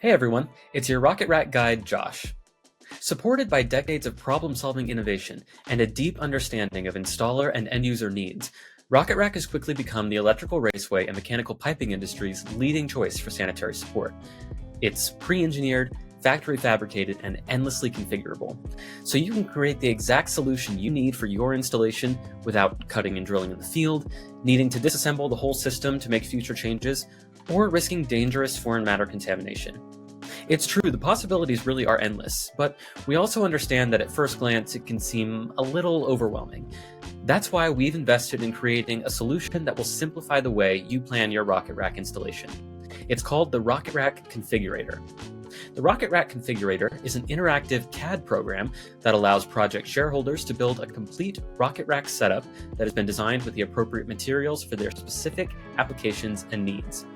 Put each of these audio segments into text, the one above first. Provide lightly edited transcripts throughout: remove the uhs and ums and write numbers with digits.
Hey everyone, it's your Rocket Rack guide, Josh. Supported by decades of problem-solving innovation and a deep understanding of installer and end-user needs, Rocket Rack has quickly become the electrical raceway and mechanical piping industry's leading choice for sanitary support. It's pre-engineered, factory-fabricated, and endlessly configurable, so you can create the exact solution you need for your installation without cutting and drilling in the field, needing to disassemble the whole system to make future changes, or risking dangerous foreign matter contamination. It's true, the possibilities really are endless, but we also understand that at first glance it can seem a little overwhelming. That's why we've invested in creating a solution that will simplify the way you plan your Rocket Rack installation. It's called the Rocket Rack Configurator. The Rocket Rack Configurator is an interactive CAD program that allows project shareholders to build a complete Rocket Rack setup that has been designed with the appropriate materials for their specific applications and needs.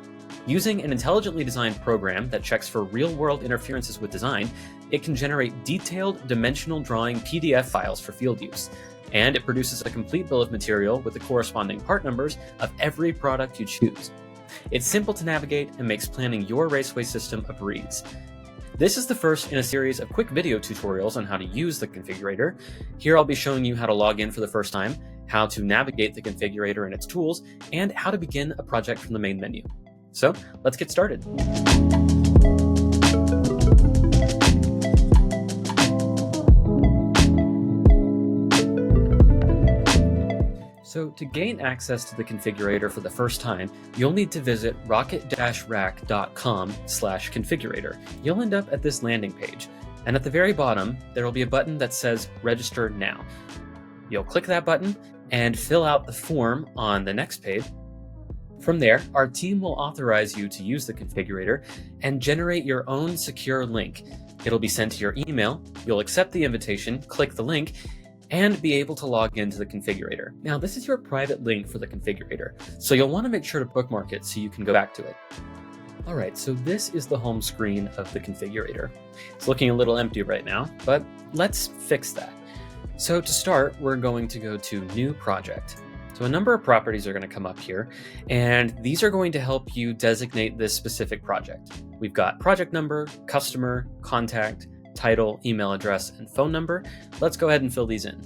Using an intelligently designed program that checks for real-world interferences with design, it can generate detailed dimensional drawing PDF files for field use, and it produces a complete bill of material with the corresponding part numbers of every product you choose. It's simple to navigate and makes planning your raceway system a breeze. This is the first in a series of quick video tutorials on how to use the configurator. Here I'll be showing you how to log in for the first time, how to navigate the configurator and its tools, and how to begin a project from the main menu. So let's get started. So to gain access to the configurator for the first time, you'll need to visit rocket-rack.com/configurator. You'll end up at this landing page, and at the very bottom, there will be a button that says Register Now. You'll click that button and fill out the form on the next page. From there, our team will authorize you to use the configurator and generate your own secure link. It'll be sent to your email, you'll accept the invitation, click the link, and be able to log into the configurator. Now, this is your private link for the configurator, so you'll want to make sure to bookmark it so you can go back to it. All right, so this is the home screen of the configurator. It's looking a little empty right now, but let's fix that. So to start, we're going to go to New Project. So a number of properties are going to come up here, and these are going to help you designate this specific project. We've got project number, customer, contact, title, email address, and phone number. Let's go ahead and fill these in.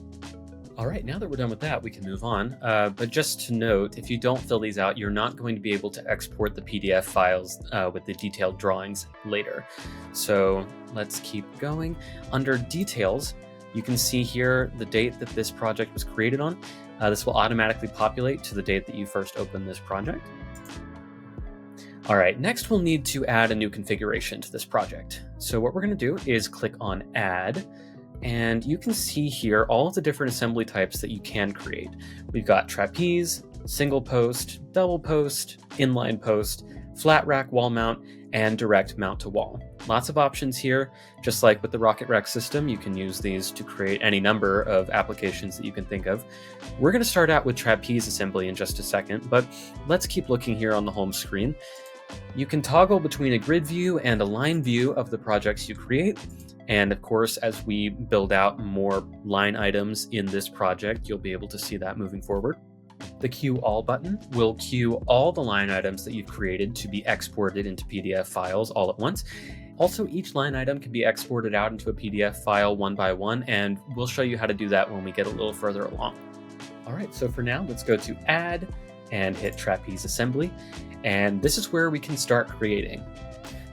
All right, now that we're done with that, we can move on. But just to note, if you don't fill these out, you're not going to be able to export the PDF files with the detailed drawings later. So let's keep going. Under Details, you can see here the date that this project was created on. This will automatically populate to the date that you first opened this project. All right, next we'll need to add a new configuration to this project. So what we're going to do is click on Add, and you can see here all of the different assembly types that you can create. We've got trapeze, single post, double post, inline post, flat rack wall mount, and direct mount to wall. Lots of options here. Just like with the Rocket Rack system, you can use these to create any number of applications that you can think of. We're going to start out with trapeze assembly in just a second, but let's keep looking here on the home screen. You can toggle between a grid view and a line view of the projects you create. And of course, as we build out more line items in this project, you'll be able to see that moving forward. The Queue All button will queue all the line items that you've created to be exported into PDF files all at once. Also, each line item can be exported out into a PDF file one by one, and we'll show you how to do that when we get a little further along. All right, so for now, let's go to Add and hit Trapeze Assembly, and this is where we can start creating.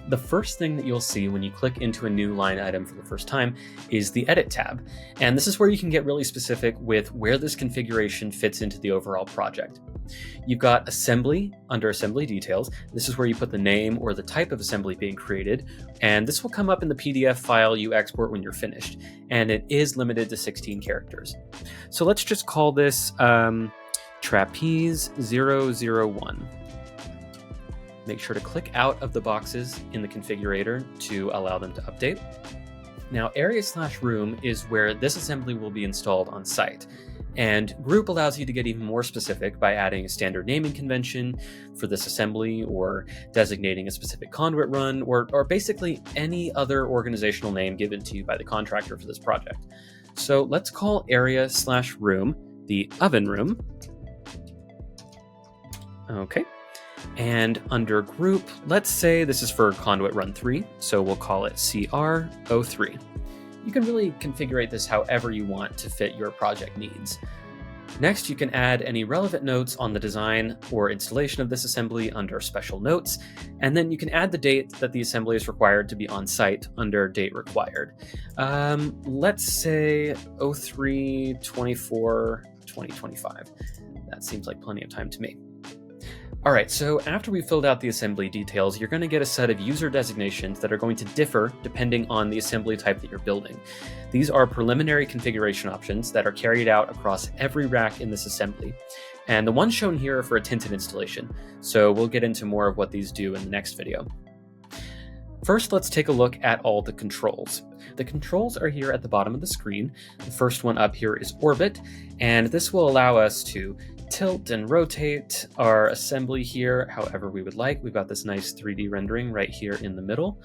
The first thing that you'll see when you click into a new line item for the first time is the Edit tab. And this is where you can get really specific with where this configuration fits into the overall project. You've got Assembly under Assembly Details. This is where you put the name or the type of assembly being created. And this will come up in the PDF file you export when you're finished. And it is limited to 16 characters. So let's just call this Trapeze 001. Make sure to click out of the boxes in the configurator to allow them to update. Now, area/room is where this assembly will be installed on site. And group allows you to get even more specific by adding a standard naming convention for this assembly, or designating a specific conduit run, or basically any other organizational name given to you by the contractor for this project. So let's call area/room the oven room. Okay. And under group, let's say this is for conduit run 3, so we'll call it CR03. You can really configure this however you want to fit your project needs. Next, you can add any relevant notes on the design or installation of this assembly under special notes, and then you can add the date that the assembly is required to be on site under date required. Let's say 03/24/2025. That seems like plenty of time to me. All right, so after we've filled out the assembly details, you're going to get a set of user designations that are going to differ depending on the assembly type that you're building. These are preliminary configuration options that are carried out across every rack in this assembly. And the ones shown here are for a tinted installation, so we'll get into more of what these do in the next video. First, let's take a look at all the controls. The controls are here at the bottom of the screen. The first one up here is orbit, and this will allow us to tilt and rotate our assembly here however we would like. We've got this nice 3D rendering right here in the middle.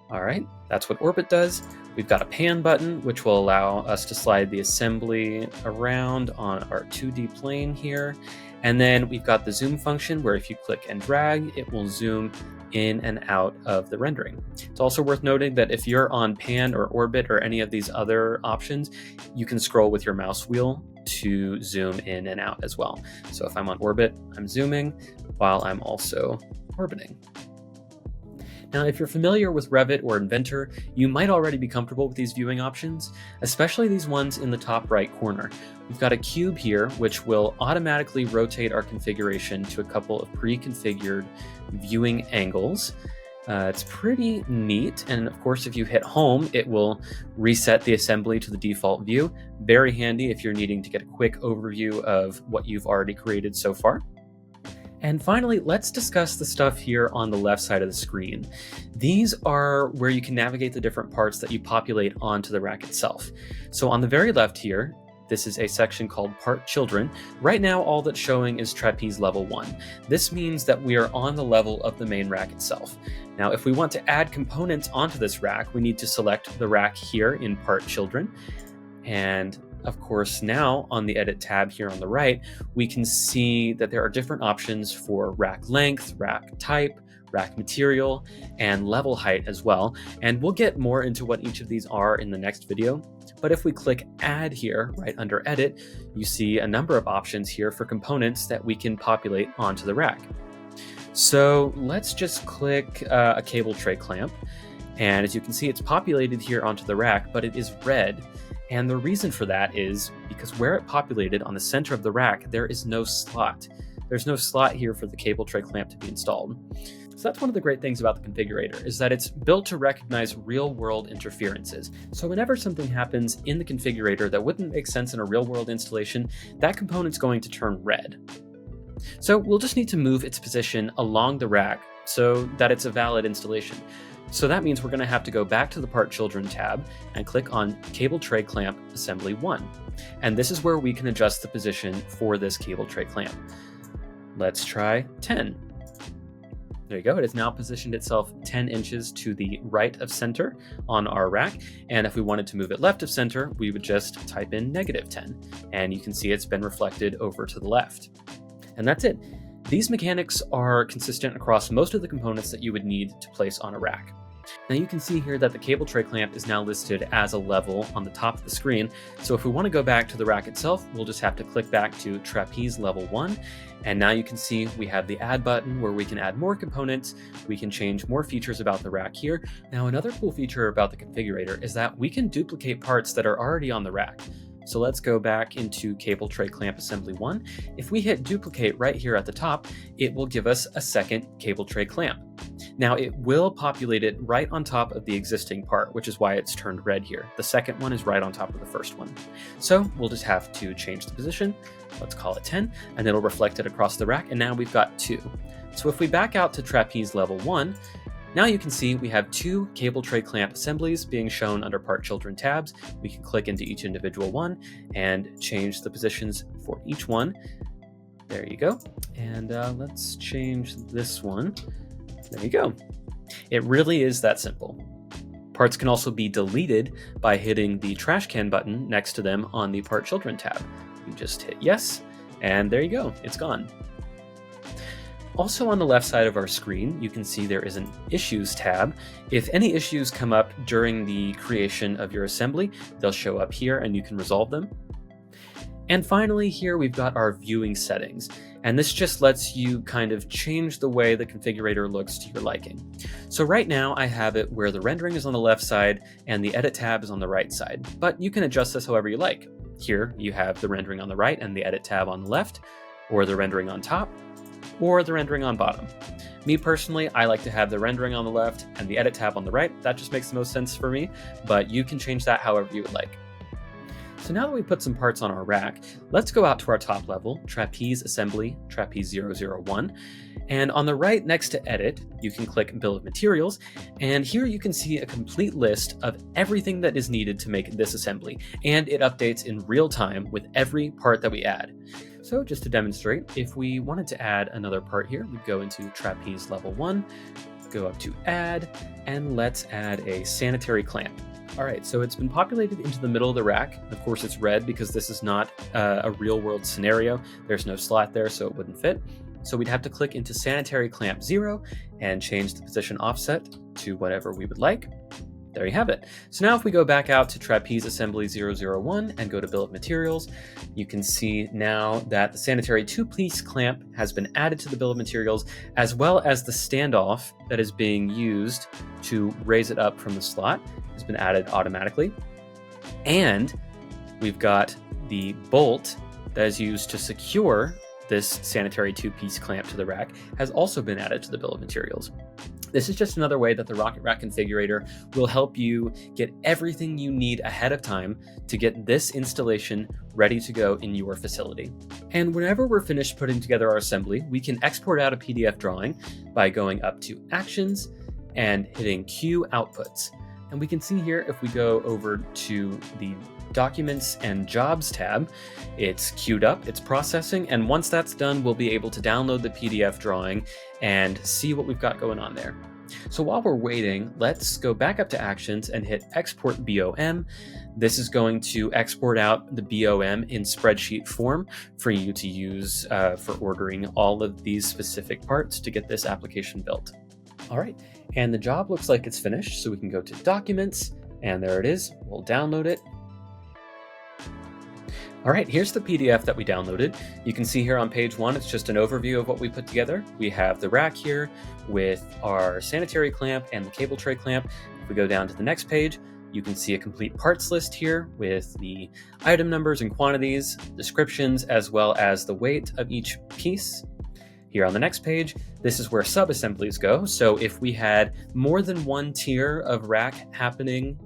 All right, that's what orbit does. We've got a pan button, which will allow us to slide the assembly around on our 2D plane here. And then we've got the zoom function, where if you click and drag, it will zoom in and out of the rendering. It's also worth noting that if you're on pan or orbit or any of these other options, you can scroll with your mouse wheel to zoom in and out as well. So if I'm on orbit, I'm zooming while I'm also orbiting. Now, if you're familiar with Revit or Inventor, you might already be comfortable with these viewing options, especially these ones in the top right corner. We've got a cube here, which will automatically rotate our configuration to a couple of pre-configured viewing angles. It's pretty neat, and of course if you hit home, it will reset the assembly to the default view. Very handy if you're needing to get a quick overview of what you've already created so far. And finally, let's discuss the stuff here on the left side of the screen. These are where you can navigate the different parts that you populate onto the rack itself. So on the very left here, this is a section called Part Children. Right now, all that's showing is Trapeze Level 1. This means that we are on the level of the main rack itself. Now, if we want to add components onto this rack, we need to select the rack here in Part Children. And of course, now on the Edit tab here on the right, we can see that there are different options for rack length, rack type, rack material, and level height as well. And we'll get more into what each of these are in the next video. But if we click Add here, right under Edit, you see a number of options here for components that we can populate onto the rack. So let's just click a cable tray clamp. And as you can see, it's populated here onto the rack, but it is red. And the reason for that is because where it populated on the center of the rack, there is no slot. There's no slot here for the cable tray clamp to be installed. So that's one of the great things about the configurator, is that it's built to recognize real-world interferences. So whenever something happens in the configurator that wouldn't make sense in a real-world installation, that component's going to turn red. So we'll just need to move its position along the rack so that it's a valid installation. So that means we're going to have to go back to the Part Children tab and click on Cable Tray Clamp Assembly 1. And this is where we can adjust the position for this cable tray clamp. Let's try 10. There you go. It has now positioned itself 10 inches to the right of center on our rack. And if we wanted to move it left of center, we would just type in -10. And you can see it's been reflected over to the left. And that's it. These mechanics are consistent across most of the components that you would need to place on a rack. Now you can see here that the cable tray clamp is now listed as a level on the top of the screen. So if we want to go back to the rack itself, we'll just have to click back to Trapeze Level 1. And now you can see we have the Add button where we can add more components. We can change more features about the rack here. Now another cool feature about the configurator is that we can duplicate parts that are already on the rack. So let's go back into Cable Tray Clamp Assembly 1. If we hit duplicate right here at the top, it will give us a second cable tray clamp. Now it will populate it right on top of the existing part, which is why it's turned red here. The second one is right on top of the first one. So we'll just have to change the position. Let's call it 10, and it'll reflect it across the rack, and now we've got 2. So if we back out to Trapeze Level 1, now you can see we have 2 cable tray clamp assemblies being shown under Part Children tabs. We can click into each individual one and change the positions for each one. There you go. And let's change this one. There you go. It really is that simple. Parts can also be deleted by hitting the trash can button next to them on the Part Children tab. You just hit yes, and there you go. It's gone. Also on the left side of our screen, you can see there is an Issues tab. If any issues come up during the creation of your assembly, they'll show up here and you can resolve them. And finally, here we've got our viewing settings, and this just lets you kind of change the way the configurator looks to your liking. So right now I have it where the rendering is on the left side and the edit tab is on the right side, but you can adjust this however you like. Here you have the rendering on the right and the edit tab on the left, or the rendering on top, or the rendering on bottom. Me personally, I like to have the rendering on the left and the edit tab on the right. That just makes the most sense for me, but you can change that however you would like. So now that we've put some parts on our rack, let's go out to our top level, Trapeze Assembly, Trapeze 001. And on the right next to Edit, you can click Bill of Materials, and here you can see a complete list of everything that is needed to make this assembly, and it updates in real time with every part that we add. So just to demonstrate, if we wanted to add another part here, we'd go into Trapeze Level 1, go up to Add, and let's add a sanitary clamp. All right, so it's been populated into the middle of the rack. Of course, it's red because this is not a real-world scenario. There's no slot there, so it wouldn't fit. So we'd have to click into Sanitary Clamp 0 and change the position offset to whatever we would like. There you have it. So now if we go back out to Trapeze Assembly 001 and go to Bill of Materials, you can see now that the sanitary 2-piece clamp has been added to the Bill of Materials, as well as the standoff that is being used to raise it up from the slot has been added automatically. And we've got the bolt that is used to secure this sanitary 2-piece clamp to the rack has also been added to the Bill of Materials. This is just another way that the Rocket Rack Configurator will help you get everything you need ahead of time to get this installation ready to go in your facility. And whenever we're finished putting together our assembly, we can export out a PDF drawing by going up to Actions and hitting Queue Outputs. And we can see here, if we go over to the Documents and Jobs tab, it's queued up, it's processing, and once that's done, we'll be able to download the PDF drawing and see what we've got going on there. So while we're waiting, let's go back up to Actions and hit Export BOM. This is going to export out the BOM in spreadsheet form for you to use for ordering all of these specific parts to get this application built. All right, and the job looks like it's finished, so we can go to Documents, and there it is. We'll download it. All right, here's the PDF that we downloaded. You can see here on page 1, it's just an overview of what we put together. We have the rack here with our sanitary clamp and the cable tray clamp. If we go down to the next page, you can see a complete parts list here with the item numbers and quantities, descriptions, as well as the weight of each piece. Here on the next page, this is where sub-assemblies go. So if we had more than one tier of rack happening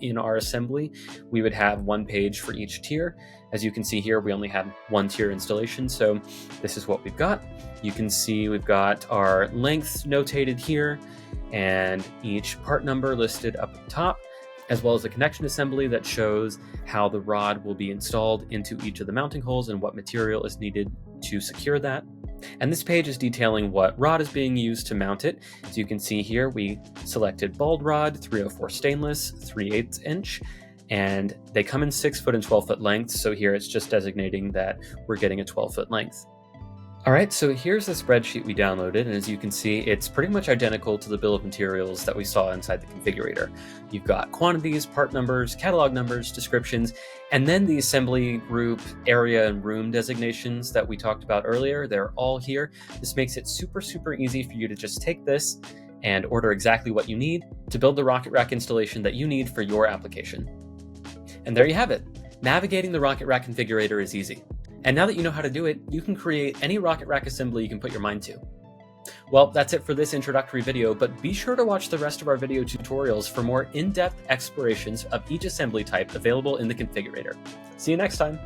in our assembly, we would have one page for each tier. As you can see here, we only had one tier installation, so this is what we've got. You can see we've got our lengths notated here and each part number listed up at the top, as well as a connection assembly that shows how the rod will be installed into each of the mounting holes and what material is needed to secure that. And this page is detailing what rod is being used to mount it. So you can see here we selected bald rod, 304 stainless, 3/8 inch, and they come in 6-foot and 12-foot lengths. So here it's just designating that we're getting a 12-foot length. All right, so here's the spreadsheet we downloaded, and as you can see, it's pretty much identical to the bill of materials that we saw inside the configurator. You've got quantities, part numbers, catalog numbers, descriptions, and then the assembly group, area, and room designations that we talked about earlier. They're all here. This makes it super, super easy for you to just take this and order exactly what you need to build the Rocket Rack installation that you need for your application. And there you have it. Navigating the Rocket Rack configurator is easy. And now that you know how to do it, you can create any Rocket Rack assembly you can put your mind to. Well, that's it for this introductory video, but be sure to watch the rest of our video tutorials for more in-depth explorations of each assembly type available in the configurator. See you next time.